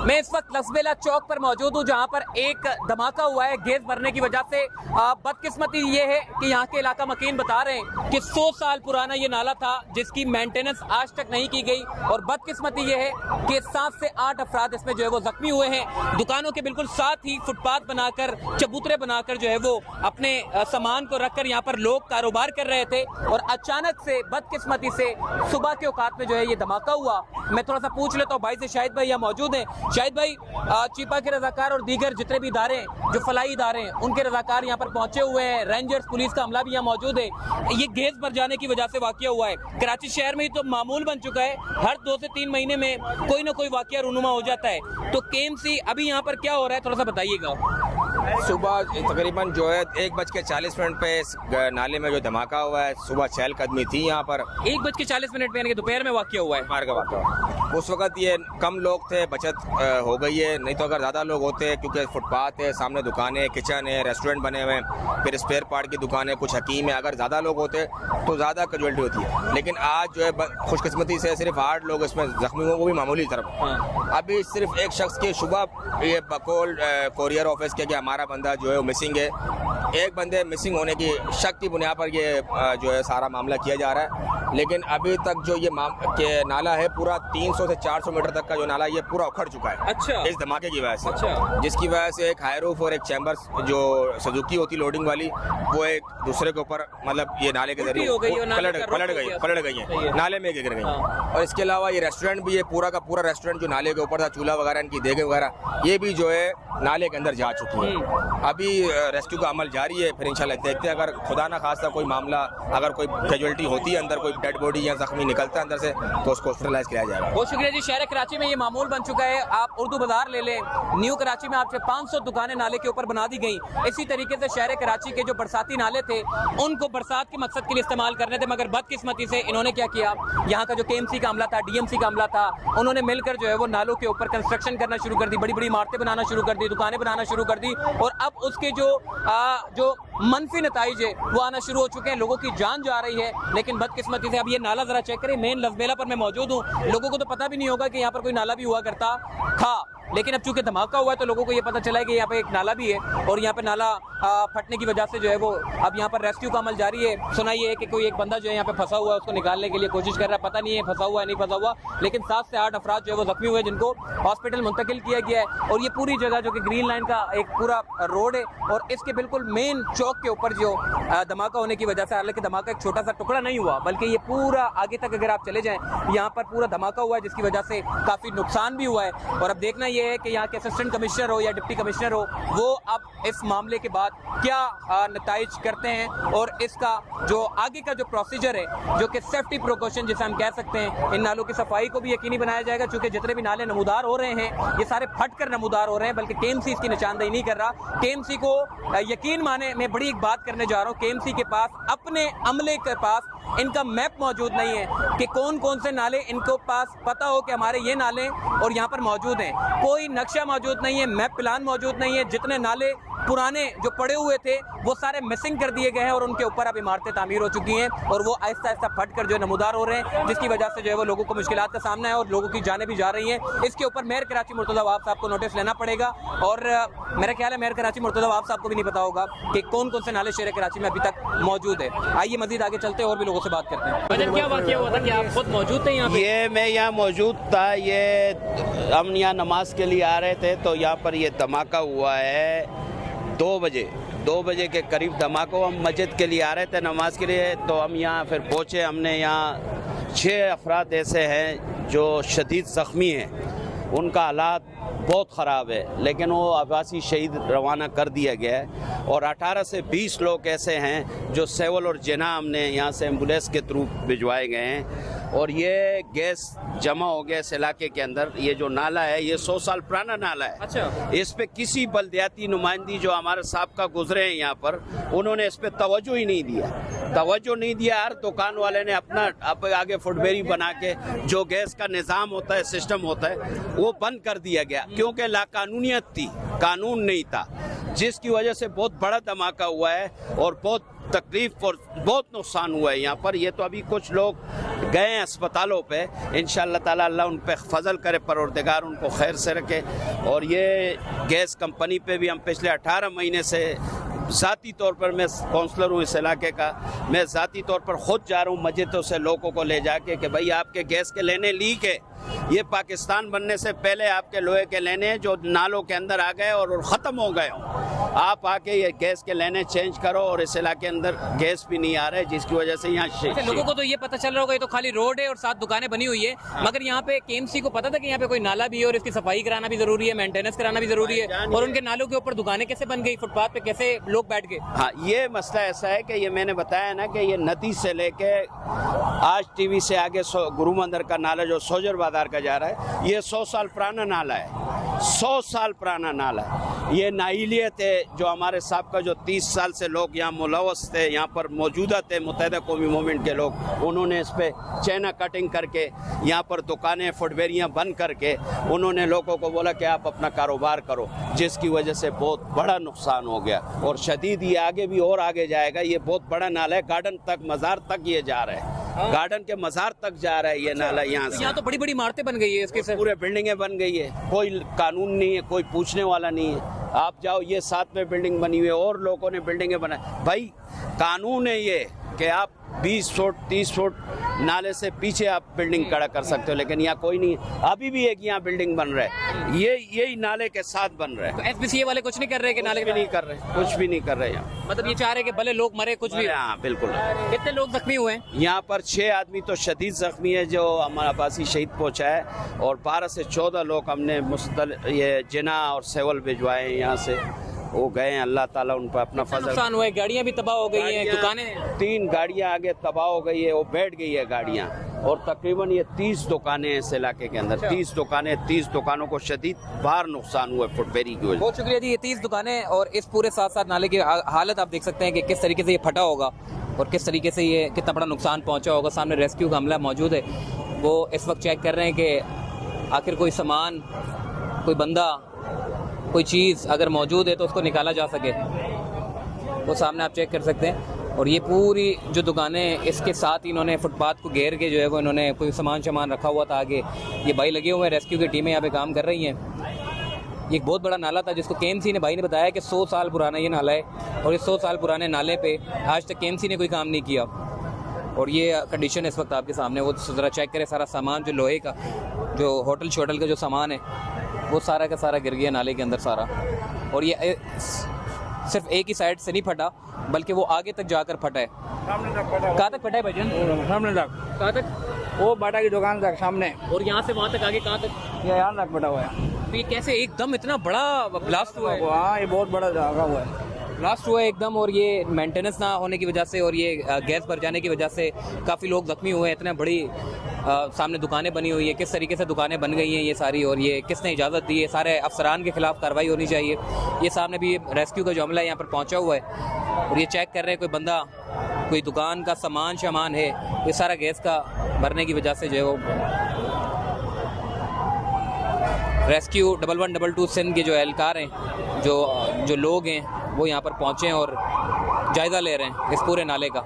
मैं इस वक्त लसबेला चौक पर मौजूद हूँ जहाँ पर एक धमाका हुआ है गैस भरने की वजह से। बदकिस्मती ये है कि यहाँ के इलाका मकीन बता रहे हैं कि 100 साल पुराना ये नाला था जिसकी मेंटेनेंस आज तक नहीं की गई, और बदकिस्मती ये है कि 7 से 8 अफराद इसमें जो है वो जख्मी हुए हैं। दुकानों के बिल्कुल साथ ही फुटपाथ बनाकर, चबूतरे बनाकर जो है वो अपने सामान को रखकर यहाँ पर लोग कारोबार कर रहे थे, और अचानक से बदकिस्मती से सुबह के औकात में जो है ये धमाका हुआ। मैं थोड़ा सा पूछ लेता हूँ भाई से, शाहिद भाई यहाँ मौजूद हैं। शाहिद भाई, चिपा के रजाकार और दीगर जितने भी इदारे हैं, जो फलाई इदारे हैं, उनके रजाकार यहाँ पर पहुंचे हुए हैं, रेंजर्स पुलिस का अमला भी यहाँ मौजूद है। ये गैस भर जाने की वजह से वाकया हुआ है। कराची शहर में ही तो मामूल बन चुका है, हर 2 से 3 महीने में कोई ना कोई वाकया रूनुमा हो जाता है। तो केएमसी अभी यहाँ पर क्या हो रहा है, थोड़ा सा बताइएगा। सुबह तकरीबन जो है 1:40 पे इस नाले में जो धमाका हुआ है, सुबह चहलकदमी थी यहाँ पर। 1:40 पे यानी कि दोपहर में वाकया हुआ है। बाहर का वाकया उस वक्त ये कम लोग थे, बचत हो गई है, नहीं तो अगर ज़्यादा लोग होते, क्योंकि फुटपाथ है, सामने दुकानें, किचन है, रेस्टोरेंट बने हुए हैं, फिर स्पेयर पार्ट की दुकानें, कुछ हकीम है, अगर ज़्यादा लोग होते तो ज़्यादा कैजुअलिटी होती है। लेकिन आज जो है खुशकिस्मती से सिर्फ 8 लोग इसमें जख्मी हुए, वो भी मामूली तरफ। अभी सिर्फ एक शख्स की सुबह ये बकौल कोरियर ऑफिस के कि हमारा बंदा जो है वो मिसिंग है। एक बंदे मिसिंग होने की शक की बुनियाद पर ये जो है सारा मामला किया जा रहा है। लेकिन अभी तक जो ये नाला है पूरा 300 से 400 मीटर तक का जो नाला ये पूरा उखड़ चुका है। अच्छा। इस धमाके की वजह से। अच्छा। जिसकी वजह से एक हाई रूफ और एक चैम्बर जो सुजुकी होती लोडिंग वाली, वो एक दूसरे के ऊपर मतलब ये नाले के जरिए पलट गई है, नाले में गिर गई। और इसके अलावा ये रेस्टोरेंट भी है, पूरा का पूरा रेस्टोरेंट जो नाले के ऊपर था, चूल्हा वगैरह, इनकी देगे वगैरह, ये भी जो है नाले के अंदर जा चुकी है। अभी रेस्क्यू का अमल जारी है, फिर इंशाल्लाह देखते हैं, अगर खुदा ना खास्ता कोई मामला, अगर कोई कैजुअलिटी होती है अंदर, कोई डेड बॉडी या जख्मी निकलता है अंदर से, तो उसको हॉस्पिटलाइज किया जाएगा। बहुत शुक्रिया जी। शहर कराची में ये मामूल बन चुका है। आप उर्दू बाजार ले लें, न्यू कराची में आपसे 500 दुकानें नाले के ऊपर बना दी गई। इसी तरीके से शहर कराची के जो बरसाती नाले थे उनको बरसात के मकसद के लिए इस्तेमाल करने थे, मगर बदकिस्मती से इन्होंने क्या किया, यहाँ का जो केएमसी का अमला था, डीएमसी का अमला था, उन्होंने मिलकर जो है वो नालों के ऊपर कंस्ट्रक्शन करना शुरू कर दी, बड़ी बड़ी इमारतें बनाना शुरू कर दी, दुकानें बनाना शुरू कर दी, और अब उसके जो मनफी नताइज है वो आना शुरू हो चुके हैं। लोगों की जान जा रही है। लेकिन बदकिस्मती से अब ये नाला जरा चेक करें, मेन लसबेला पर मैं मौजूद हूँ। लोगों को तो पता भी नहीं होगा कि यहाँ पर कोई नाला भी हुआ करता था, लेकिन अब चूंकि धमाका हुआ है तो लोगों को ये पता चला है कि यहाँ पे एक नाला भी है, और यहाँ पे नाला फटने की वजह से जो है वो अब यहाँ पर रेस्क्यू का अमल जारी है। सुना ये है कि कोई एक बंदा जो है यहाँ पे फंसा हुआ है, उसको निकालने के लिए कोशिश कर रहा है, पता नहीं है फंसा हुआ है नहीं फंसा हुआ, लेकिन 7 से 8 अफराद जो है वो जख्मी हुए, जिनको हॉस्पिटल मुंतकिल किया गया है। और ये पूरी जगह जो कि ग्रीन लाइन का एक पूरा रोड है, और इसके बिल्कुल मेन चौक के ऊपर जो धमाका होने की वजह से, हालांकि धमाका एक छोटा सा टुकड़ा नहीं हुआ, बल्कि ये पूरा आगे तक अगर आप चले जाएं, यहाँ पर पूरा धमाका हुआ है, जिसकी वजह से काफ़ी नुकसान भी हुआ है। और अब देखना यह है कि यहाँ के असिस्टेंट कमिश्नर हो या डिप्टी कमिश्नर हो, वो अब इस मामले के बाद क्या नताइज करते हैं, और इसका जो आगे का जो प्रोसीजर है, जो कि सेफ्टी प्रिकॉशन जिसे हम कह सकते हैं, इन नालों की सफाई को भी यकीनी बनाया जाएगा। चूंकि जितने भी नाले नमूदार हो रहे हैं ये सारे फट कर नमूदार हो रहे हैं, बल्कि केएमसी इसकी निशानदेही नहीं कर रहा। केएमसी को यकीन माने, मैं बड़ी एक बात करने जा रहा हूँ, केएमसी के पास, अपने अमले के पास इनका मैप मौजूद नहीं है कि कौन कौन से नाले इनको पास पता हो कि हमारे ये नाले और यहाँ पर मौजूद हैं। कोई नक्शा मौजूद नहीं है, मैप प्लान मौजूद नहीं है। जितने नाले पुराने जो पड़े हुए थे वो सारे मिसिंग कर दिए गए हैं, और उनके ऊपर अब इमारतें तामीर हो चुकी हैं, और वो आहिस्ता आहिस्ता फट कर जो है नमूदार हो रहे हैं, जिसकी वजह से जो है वो लोगों को मुश्किलात का सामना है और लोगों की जानें भी जा रही हैं। इसके ऊपर मेयर कराची मुर्तज़ा वहाब साहब को नोटिस लेना पड़ेगा, और मेरा ख्याल है मेयर कराची मुर्तज़ा वहाब साहब को भी नहीं पता होगा कि कौन कौन से नाले शहर कराची में अभी तक मौजूद है। आइए मजीद आगे चलते हैं और भी लोगों से बात करते हैं। वजह क्या वाकया हुआ था कि आप खुद मौजूद थे यहाँ पे? ये मैं यहाँ मौजूद था, ये हम यहाँ नमाज के लिए आ रहे थे, तो यहाँ पर ये धमाका हुआ है 2 बजे के करीब धमाका हुआ। हम मस्जिद के लिए आ रहे थे नमाज के लिए, तो हम यहाँ फिर पहुँचे। हमने यहाँ 6 अफराद ऐसे हैं जो शदीद ज़ख्मी हैं, उनका हालात बहुत ख़राब है, लेकिन वो अब्बासी शहीद रवाना कर दिया गया है। और 18 से 20 लोग ऐसे हैं जो सेवल और जना हमने यहाँ से एम्बुलेंस के थ्रू भिजवाए गए हैं। और ये गैस जमा हो गया इस इलाके के अंदर। ये जो नाला है ये 100 साल पुराना नाला है। अच्छा। इस पे किसी बल्दियाती नुमाइंदी जो हमारे साहब गुजरे हैं यहाँ पर, उन्होंने इस पे तवज्जो ही नहीं दिया। हर दुकान वाले ने अपना आगे फुटबेरी बना के जो गैस का निज़ाम होता है, सिस्टम होता है, वो बंद कर दिया गया, क्योंकि लाकानूनियत थी, कानून नहीं था, जिसकी वजह से बहुत बड़ा धमाका हुआ है और बहुत तकलीफ और बहुत नुकसान हुआ है यहाँ पर। ये तो अभी कुछ लोग गए हैं अस्पतालों पे। इंशाअल्लाह ताला अल्लाह उन पे फजल करे, परवरदिगार उनको खैर से रखे। और ये गैस कंपनी पे भी हम पिछले 18 महीने से ज़ाती तौर पर, मैं काउंसलर हूँ इस इलाके का, मैं ज़ाती तौर पर ख़ुद जा रहा हूँ मस्जिदों से लोगों को ले जाके कि भाई आपके गैस के लेने लीक है। ये पाकिस्तान बनने से पहले आपके लोहे के लेने जो नालों के अंदर आ गए और ख़त्म हो गए हों, आप आके ये गैस के लेने चेंज करो। और इस इलाके अंदर गैस भी नहीं आ रहा है, जिसकी वजह से यहाँ लोगों को तो ये पता चल रहा होगा ये तो खाली रोड है और 7 दुकानें बनी हुई है, मगर यहाँ पे केएमसी को पता था कि यहाँ पे कोई नाला भी है और इसकी सफाई कराना भी जरूरी है, मेंटेनेंस कराना भी जरूरी है, और उनके नालों के ऊपर दुकानें कैसे बन गई, फुटपाथ पे कैसे लोग बैठ गए? हाँ, ये मसला ऐसा है कि ये मैंने बताया ना कि ये नदी से लेके आज टीवी से आगे गुरु मंदिर का नाला जो सोजर बाजार का जा रहा है, ये 100 साल पुराना नाला है, 100 साल पुराना नाला है। ये नाइलियत है जो हमारे साहब का जो 30 साल से लोग यहाँ मुलवस थे, यहाँ पर मौजूदा थे मुत्तहिदा कौमी मूवमेंट के लोग, उन्होंने इस पे चैना कटिंग करके यहाँ पर दुकानें फुटवेरियाँ बंद करके उन्होंने लोगों को बोला कि आप अपना कारोबार करो, जिसकी वजह से बहुत बड़ा नुकसान हो गया। और शदीद ये आगे भी और आगे जाएगा। ये बहुत बड़ा नाला है, गार्डन तक, मज़ार तक ये जा रहा है, गार्डन के मज़ार तक जा रहा है ये नाला। यहाँ से यहाँ तो बड़ी बड़ी इमारतें बन गई है, इसके से पूरे बिल्डिंगें बन गई है, कोई कानून नहीं है, कोई पूछने वाला नहीं है। आप जाओ, ये साथ में बिल्डिंग बनी हुई है और लोगों ने बिल्डिंगें बनाई। भाई कानून है ये कि आप 20 फुट 30 फुट नाले से पीछे आप बिल्डिंग खड़ा कर सकते हो, लेकिन यहाँ कोई नहीं है। अभी भी एक यहाँ बिल्डिंग बन रहा है, यही नाले के साथ बन रहा है। तो एसपीसीए वाले कुछ नहीं कर रहे कि नाले भी नहीं कर रहे, कुछ भी नहीं कर रहे यहाँ। मतलब ये चाह रहे कि भले लोग मरे कुछ भी। हाँ बिल्कुल। कितने लोग जख्मी हुए हैं? यहाँ पर 6 आदमी तो शदीद जख्मी है जो हमारा पासी शहीद पहुँचा है, और 12 से 14 लोग हमने ये जिना और सेवल भिजवाए हैं यहाँ से, वो गए हैं। अल्लाह ताला उन पर अपना फजल। नुकसान हुआ है, गाड़ियाँ भी तबाह हो गई हैं, दुकानें 3 गाड़ियाँ आगे तबाह हो गई है, वो बैठ गई है गाड़ियाँ। और तकरीबन ये 30 दुकानें हैं इस इलाके के अंदर, 30 दुकानें, 30 दुकानों को शदीद बार नुकसान हुआ है फुटपेरी की वजह। बहुत शुक्रिया जी। ये 30 दुकानें और इस पूरे 7 नाले की हालत आप देख सकते हैं कि किस तरीके से ये फटा होगा और किस तरीके से ये कितना बड़ा नुकसान पहुंचा होगा। सामने रेस्क्यू का अमला मौजूद है, वो इस वक्त चेक कर रहे हैं कि आखिर कोई सामान, कोई बंदा, कोई चीज़ अगर मौजूद है तो उसको निकाला जा सके। तो सामने आप चेक कर सकते हैं। और ये पूरी जो दुकानें, इसके साथ इन्होंने फुटपाथ को घेर के जो है वो इन्होंने कोई सामान रखा हुआ था आगे। ये भाई लगे हुए हैं, रेस्क्यू की टीमें यहाँ पे काम कर रही हैं। ये एक बहुत बड़ा नाला था जिसको केएमसी ने, भाई ने बताया कि 100 साल पुराना ये नाला है, और इस 100 साल पुराने नाले पे आज तक केएमसी ने कोई काम नहीं किया। और ये कंडीशन इस वक्त आपके सामने, वो ज़रा चेक करें। सारा सामान जो लोहे का, जो होटल शोटल का जो सामान है, वो सारा का सारा गिर गया नाले के अंदर सारा। और ये सिर्फ एक ही साइड से नहीं फटा, बल्कि वो आगे तक जाकर फटा है। कहाँ तक फटा है भाईजान? सामने तक। कहाँ तक? वो बाटा की दुकान तक सामने। और यहाँ से वहाँ तक आगे कहाँ तक? ये यहाँ तक फटा हुआ है। तो ये कैसे एकदम इतना बड़ा ब्लास्ट हुआ है? हाँ, ये बहुत बड़ा जगह हुआ है, ब्लास्ट हुआ है एकदम। और ये मेंटेनेंस ना होने की वजह से और ये गैस भर जाने की वजह से काफ़ी लोग जख्मी हुए हैं। इतने बड़ी सामने दुकानें बनी हुई है, किस तरीके से दुकानें बन गई हैं ये सारी, और ये किसने इजाज़त दी है? सारे अफसरान के खिलाफ कार्रवाई होनी चाहिए। ये सामने भी रेस्क्यू का जो अमला यहाँ पर पहुँचा हुआ है और ये चेक कर रहे हैं कोई बंदा, कोई दुकान का सामान है। ये सारा गैस का भरने की वजह से जो है वो रेस्क्यू 1122 सिंध के जो एहलकार हैं, जो लोग हैं, वो यहाँ पर पहुँचे हैं और जायज़ा ले रहे हैं इस पूरे नाले का।